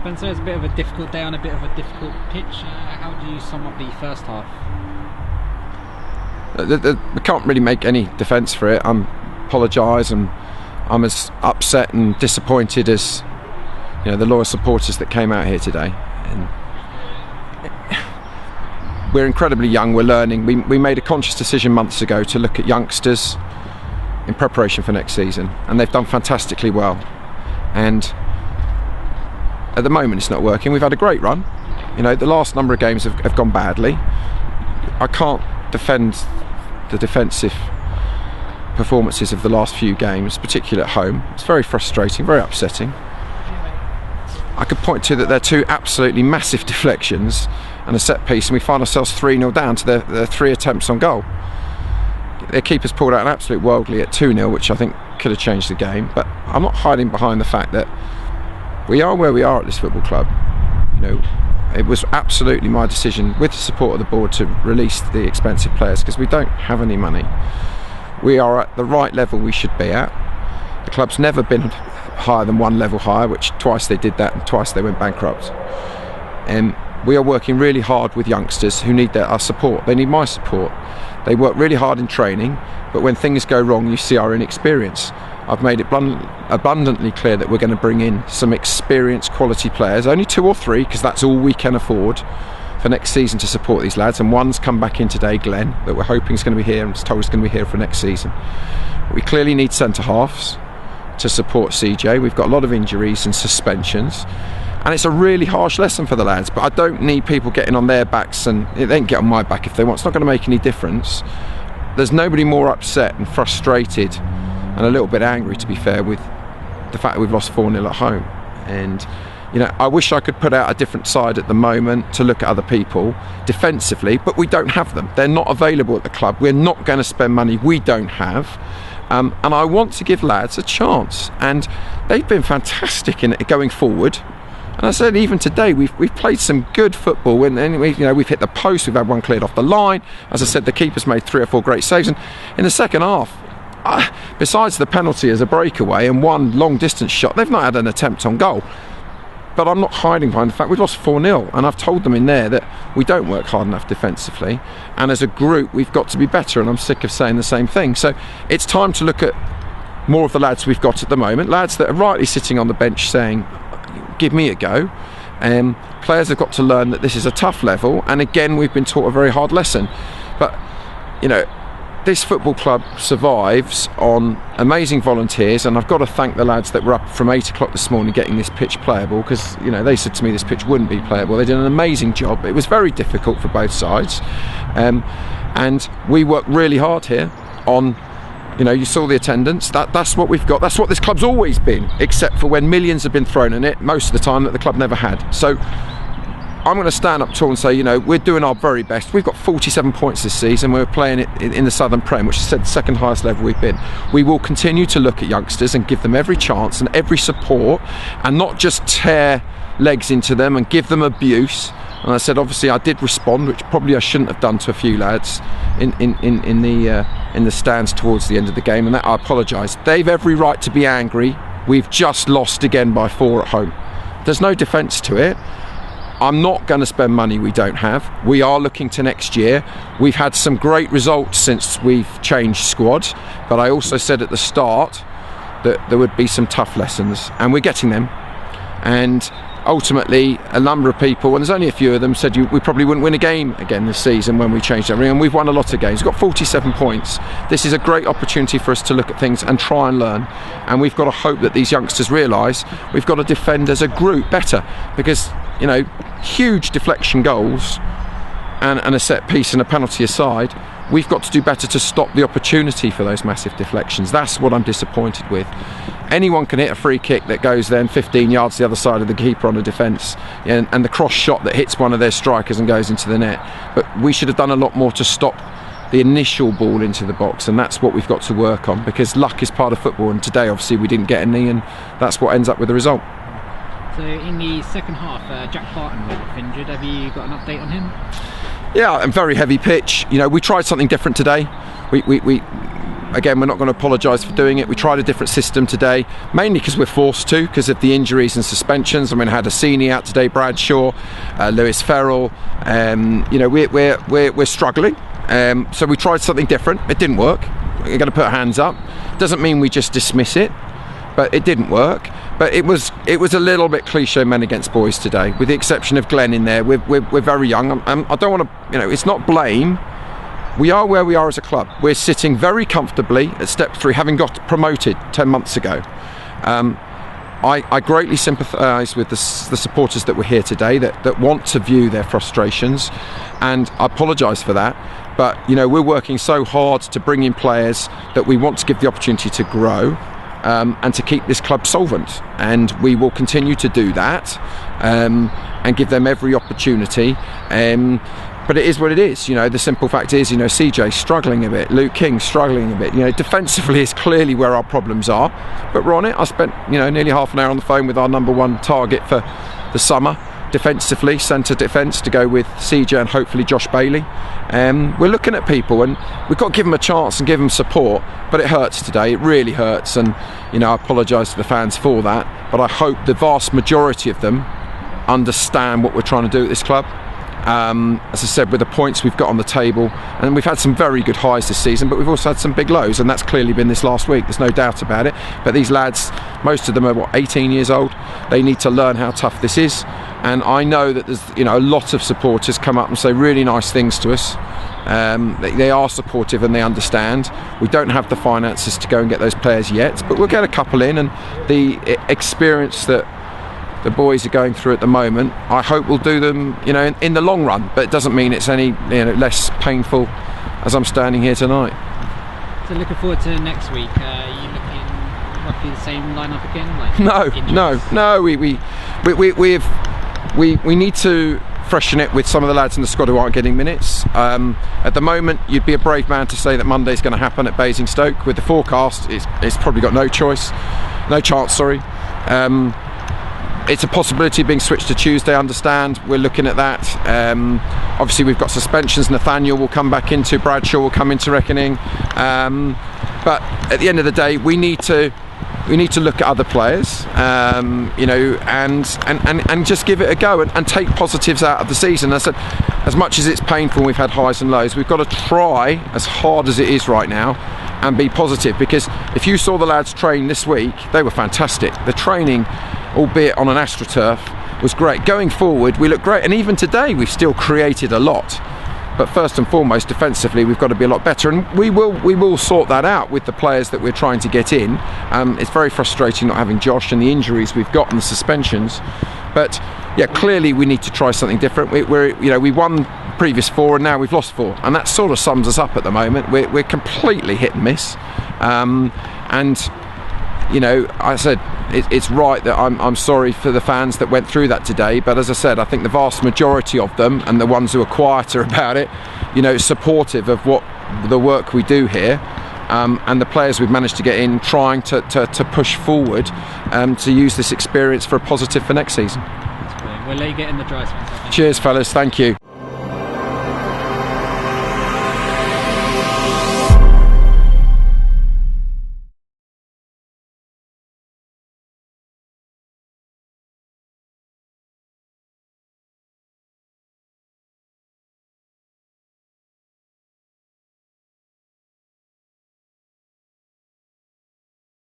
Spencer, it's a bit of a difficult day on a bit of a difficult pitch. How do you sum up the first half? We can't really make any defence for it. I apologise, and I'm as upset and disappointed as the loyal supporters that came out here today. And we're incredibly young, we're learning. We made a conscious decision months ago to look at youngsters in preparation for next season, and they've done fantastically well. And at the moment it's not working. We've had a great run. The last number of games have gone badly. I can't defend the defensive performances of the last few games, particularly at home. It's very frustrating, very upsetting. I could point to that there are two absolutely massive deflections and a set piece, and we find ourselves 3-0 down to their 3 attempts on goal. Their keeper's pulled out an absolute worldly at 2-0, which I think could have changed the game. But I'm not hiding behind the fact that we are where we are at this football club. It was absolutely my decision, with the support of the board, to release the expensive players because we don't have any money. We are at the right level we should be at. The club's never been higher than one level higher, which twice they did that and twice they went bankrupt. And we are working really hard with youngsters who need our support. They need my support. They work really hard in training, but when things go wrong, you see our inexperience. I've made it abundantly clear that we're going to bring in some experienced quality players, only 2 or 3, because that's all we can afford for next season to support these lads. And one's come back in today, Glenn, that we're hoping is going to be here and is told is going to be here for next season. But we clearly need centre-halves to support CJ. We've got a lot of injuries and suspensions, and it's a really harsh lesson for the lads, but I don't need people getting on their backs, and they can get on my back if they want. It's not going to make any difference. There's nobody more upset and frustrated and a little bit angry, to be fair, with the fact that we've lost 4-0 at home. And I wish I could put out a different side at the moment to look at other people defensively, but we don't have them. They're not available at the club. We're not going to spend money we don't have. And I want to give lads a chance, and they've been fantastic in it going forward. And I said, even today we've played some good football, and we've hit the post, we've had one cleared off the line. As I said, the keeper's made 3 or 4 great saves, and in the second half, besides the penalty as a breakaway and one long distance shot, they've not had an attempt on goal. But I'm not hiding behind the fact we've lost 4-0, and I've told them in there that we don't work hard enough defensively, and as a group we've got to be better, and I'm sick of saying the same thing. So it's time to look at more of the lads we've got at the moment, lads that are rightly sitting on the bench saying, give me a go. Players have got to learn that this is a tough level, and again we've been taught a very hard lesson. But this football club survives on amazing volunteers, and I've got to thank the lads that were up from 8 o'clock this morning getting this pitch playable, because they said to me this pitch wouldn't be playable. They did an amazing job. It was very difficult for both sides, and we worked really hard here on, you saw the attendance. That's what we've got. That's what this club's always been, except for when millions have been thrown in it, most of the time that the club never had. So I'm going to stand up tall and say, we're doing our very best. We've got 47 points this season. We're playing it in the Southern Prem, which is the second highest level we've been. We will continue to look at youngsters and give them every chance and every support, and not just tear legs into them and give them abuse. And I said, obviously, I did respond, which probably I shouldn't have done to a few lads in the stands towards the end of the game, and that I apologise. They've every right to be angry. We've just lost again by 4 at home. There's no defence to it. I'm not going to spend money we don't have. We are looking to next year. We've had some great results since we've changed squad, but I also said at the start that there would be some tough lessons, and we're getting them. And ultimately, a number of people, and there's only a few of them, said we probably wouldn't win a game again this season when we changed everything, and we've won a lot of games. We've got 47 points. This is a great opportunity for us to look at things and try and learn, and we've got to hope that these youngsters realise we've got to defend as a group better, because huge deflection goals and a set piece and a penalty aside, we've got to do better to stop the opportunity for those massive deflections. That's what I'm disappointed with. Anyone can hit a free kick that goes then 15 yards the other side of the keeper on a defence, and the cross shot that hits one of their strikers and goes into the net. But we should have done a lot more to stop the initial ball into the box, and that's what we've got to work on, because luck is part of football, and today obviously we didn't get any, and that's what ends up with the result. So in the second half, Jack Barton went off injured. Have you got an update on him? Yeah, a very heavy pitch. We tried something different today. again, we're not going to apologise for doing it. We tried a different system today, mainly because we're forced to, because of the injuries and suspensions. I mean, I had a senior out today, Bradshaw, Lewis Ferrell. You know, we're struggling. So we tried something different. It didn't work. We're going to put our hands up. Doesn't mean we just dismiss it, but it didn't work. But it was a little bit cliche men against boys today, with the exception of Glenn in there. We're very young. I don't want to, you know, it's not blame. We are where we are as a club. We're sitting very comfortably at step 3, having got promoted 10 months ago. I greatly sympathise with the supporters that were here today, that want to view their frustrations, and I apologise for that. But you know, we're working so hard to bring in players that we want to give the opportunity to grow, and to keep this club solvent, and we will continue to do that, and give them every opportunity. But it is what it is. You know, the simple fact is, you know, CJ struggling a bit, Luke King struggling a bit. You know, defensively is clearly where our problems are, but we're on it. I spent, you know, nearly half an hour on the phone with our number 1 target for the summer, defensively, centre defence, to go with CJ and hopefully Josh Bailey. We're looking at people, and we've got to give them a chance and give them support, but it hurts today. It really hurts, and you know, I apologise to the fans for that, but I hope the vast majority of them understand what we're trying to do at this club. As I said, with the points we've got on the table, and we've had some very good highs this season, but we've also had some big lows, and that's clearly been this last week. There's no doubt about it. But these lads, most of them are 18 years old. They need to learn how tough this is, and I know that there's, you know, a lot of supporters come up and say really nice things to us. They are supportive and they understand. We don't have the finances to go and get those players yet, but we'll get a couple in, and the experience that the boys are going through at the moment, I hope will do them, you know, in the long run. But it doesn't mean it's any, you know, less painful as I'm standing here tonight. So looking forward to next week. Are you looking roughly the same lineup again? Like no. We need to freshen it with some of the lads in the squad who aren't getting minutes. At the moment, you'd be a brave man to say that Monday's going to happen at Basingstoke. With the forecast, it's probably got no chance. It's a possibility of being switched to Tuesday, I understand. We're looking at that. Obviously we've got suspensions. Nathaniel will come back into, Bradshaw will come into reckoning. But at the end of the day, we need to look at other players, you know, and just give it a go, and take positives out of the season. I said, as much as it's painful, we've had highs and lows, we've got to try as hard as it is right now and be positive, because if you saw the lads train this week, they were fantastic. The training, albeit on an AstroTurf, was great. Going forward, we look great, and even today we've still created a lot. But first and foremost, defensively, we've got to be a lot better, and we will sort that out with the players that we're trying to get in. It's very frustrating not having Josh and the injuries we've got and the suspensions. But yeah, clearly we need to try something different. We won previous 4 and now we've lost 4, and that sort of sums us up at the moment. We're completely hit and miss, and you know, I said it's right that I'm sorry for the fans that went through that today, but as I said, I think the vast majority of them, and the ones who are quieter about it, you know, supportive of what the work we do here, and the players we've managed to get in, trying to push forward, to use this experience for a positive for next season. We'll let you get in the dry spell. Cheers fellas, thank you.